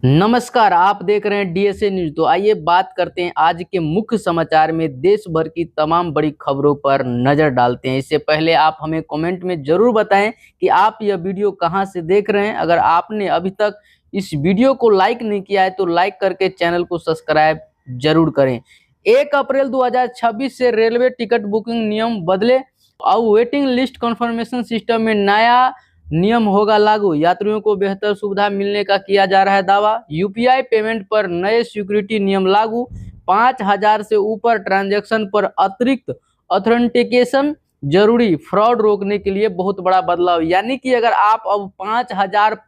नमस्कार, आप देख रहे हैं डीएसए न्यूज। तो आइए बात करते हैं आज के मुख्य समाचार में देश भर की तमाम बड़ी खबरों पर नजर डालते हैं। इससे पहले आप हमें कमेंट में जरूर बताएं कि आप यह वीडियो कहां से देख रहे हैं। अगर आपने अभी तक इस वीडियो को लाइक नहीं किया है तो लाइक करके चैनल को सब्सक्राइब जरूर करें। 1 अप्रैल 2026 से रेलवे टिकट बुकिंग नियम बदले। अब वेटिंग लिस्ट कंफर्मेशन सिस्टम में नया नियम होगा लागू। यात्रियों को बेहतर सुविधा मिलने का किया जा रहा है दावा। यूपीआई पेमेंट पर नए सिक्योरिटी नियम लागू। 5,000 से ऊपर ट्रांजैक्शन पर अतिरिक्त ऑथेंटिकेशन जरूरी। फ्रॉड रोकने के लिए बहुत बड़ा बदलाव, यानी कि अगर आप अब 5,000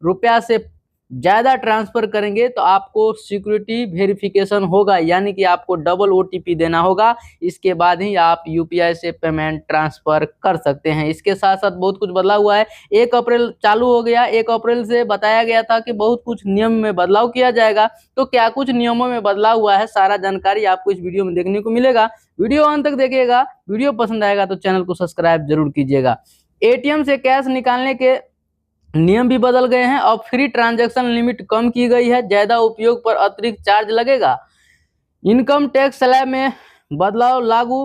रुपया से ज़्यादा ट्रांसफर करेंगे तो आपको सिक्योरिटी वेरिफिकेशन होगा, यानी कि आपको डबल ओटीपी देना होगा। इसके बाद ही आप यूपीआई से पेमेंट ट्रांसफर कर सकते हैं। इसके साथ साथ बहुत कुछ बदलाव हुआ है। 1 अप्रैल चालू हो गया। 1 अप्रैल से बताया गया था कि बहुत कुछ नियम में बदलाव किया जाएगा। तो क्या कुछ नियमों में बदलाव हुआ है, सारा जानकारी आपको इस वीडियो में देखने को मिलेगा। वीडियो अंत तक देखिएगा। वीडियो पसंद आएगा तो चैनल को सब्सक्राइब जरूर कीजिएगा। एटीएम से कैश निकालने के नियम भी बदल गए हैं। अब फ्री ट्रांजैक्शन लिमिट कम की गई है। ज्यादा उपयोग पर अतिरिक्त चार्ज लगेगा। इनकम टैक्स स्लैब में बदलाव लागू।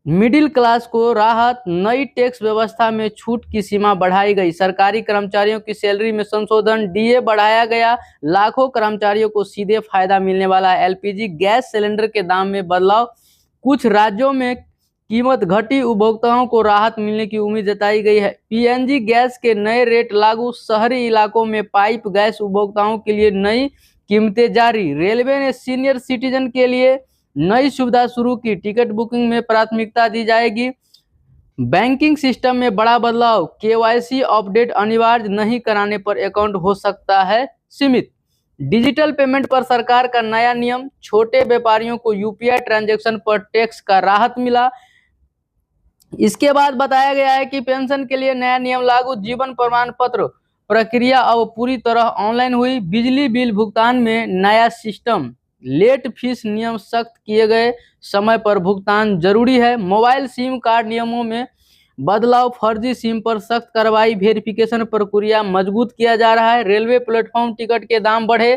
मिडिल क्लास को राहत। नई टैक्स व्यवस्था में छूट की सीमा बढ़ाई गई। सरकारी कर्मचारियों की सैलरी में संशोधन। डीए बढ़ाया गया। लाखों कर्मचारियों को सीधे फायदा मिलने वाला है। एलपीजी गैस सिलेंडर के दाम में बदलाव। कुछ राज्यों में कीमत घटी। उपभोक्ताओं को राहत मिलने की उम्मीद जताई गई है। पीएनजी गैस के नए रेट लागू। शहरी इलाकों में पाइप गैस उपभोक्ताओं के लिए नई कीमतें जारी। रेलवे ने सीनियर सिटीजन के लिए नई सुविधा शुरू की। टिकट बुकिंग में प्राथमिकता दी जाएगी। बैंकिंग सिस्टम में बड़ा बदलाव। केवाईसी अपडेट अनिवार्य नहीं कराने पर अकाउंट हो सकता है सीमित। डिजिटल पेमेंट पर सरकार का नया नियम। छोटे व्यापारियों को यूपीआई ट्रांजैक्शन पर टैक्स का राहत मिला। इसके बाद बताया गया है कि पेंशन के लिए नया नियम लागू। जीवन प्रमाण पत्र प्रक्रिया अब पूरी तरह ऑनलाइन हुई। बिजली बिल भुगतान में नया सिस्टम। लेट फीस नियम सख्त किए गए। समय पर भुगतान जरूरी है। मोबाइल सिम कार्ड नियमों में बदलाव। फर्जी सिम पर सख्त कार्रवाई। वेरिफिकेशन प्रक्रिया मजबूत किया जा रहा है। रेलवे प्लेटफॉर्म टिकट के दाम बढ़े।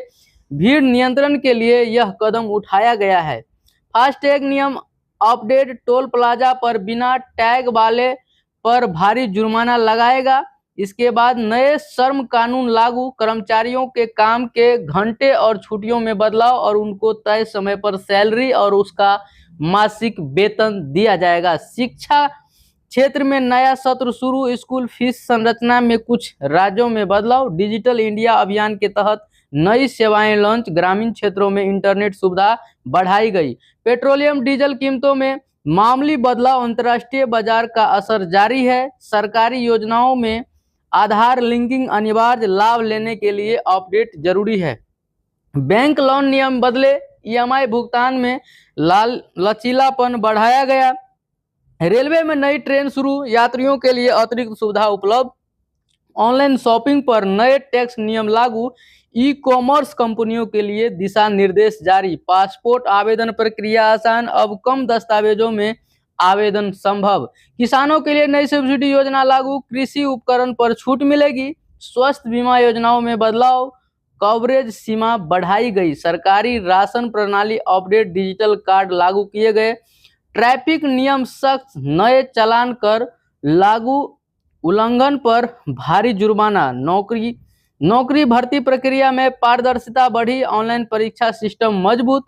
भीड़ नियंत्रण के लिए यह कदम उठाया गया है। फास्टैग नियम अपडेट। टोल प्लाजा पर बिना टैग वाले पर भारी जुर्माना लगाएगा। इसके बाद नए श्रम कानून लागू। कर्मचारियों के काम के घंटे और छुट्टियों में बदलाव और उनको तय समय पर सैलरी और उसका मासिक वेतन दिया जाएगा। शिक्षा क्षेत्र में नया सत्र शुरू। स्कूल फीस संरचना में कुछ राज्यों में बदलाव। डिजिटल इंडिया अभियान के तहत नई सेवाएं लॉन्च। ग्रामीण क्षेत्रों में इंटरनेट सुविधा बढ़ाई गई। पेट्रोलियम डीजल कीमतों में मामूली बदलाव। अंतर्राष्ट्रीय बाजार का असर जारी है। सरकारी योजनाओं में आधार लिंकिंग अनिवार्य। लाभ लेने के लिए अपडेट जरूरी है। बैंक लोन नियम बदले। ईएमआई भुगतान में लचीलापन बढ़ाया गया। रेलवे में नई ट्रेन शुरू। यात्रियों के लिए अतिरिक्त सुविधा उपलब्ध। ऑनलाइन शॉपिंग पर नए टैक्स नियम लागू। ई कॉमर्स कंपनियों के लिए दिशा निर्देश जारी। पासपोर्ट आवेदन प्रक्रिया आसान। अब कम दस्तावेजों में आवेदन संभव। किसानों के लिए नई सब्सिडी योजना लागू। कृषि उपकरण पर छूट मिलेगी। स्वास्थ्य बीमा योजनाओं में बदलाव। कवरेज सीमा बढ़ाई गई। सरकारी राशन प्रणाली अपडेट। डिजिटल कार्ड लागू किए गए। ट्रैफिक नियम सख्त। नए चालान कर लागू। उल्लंघन पर भारी जुर्माना। नौकरी भर्ती प्रक्रिया में पारदर्शिता बढ़ी। ऑनलाइन परीक्षा सिस्टम मजबूत।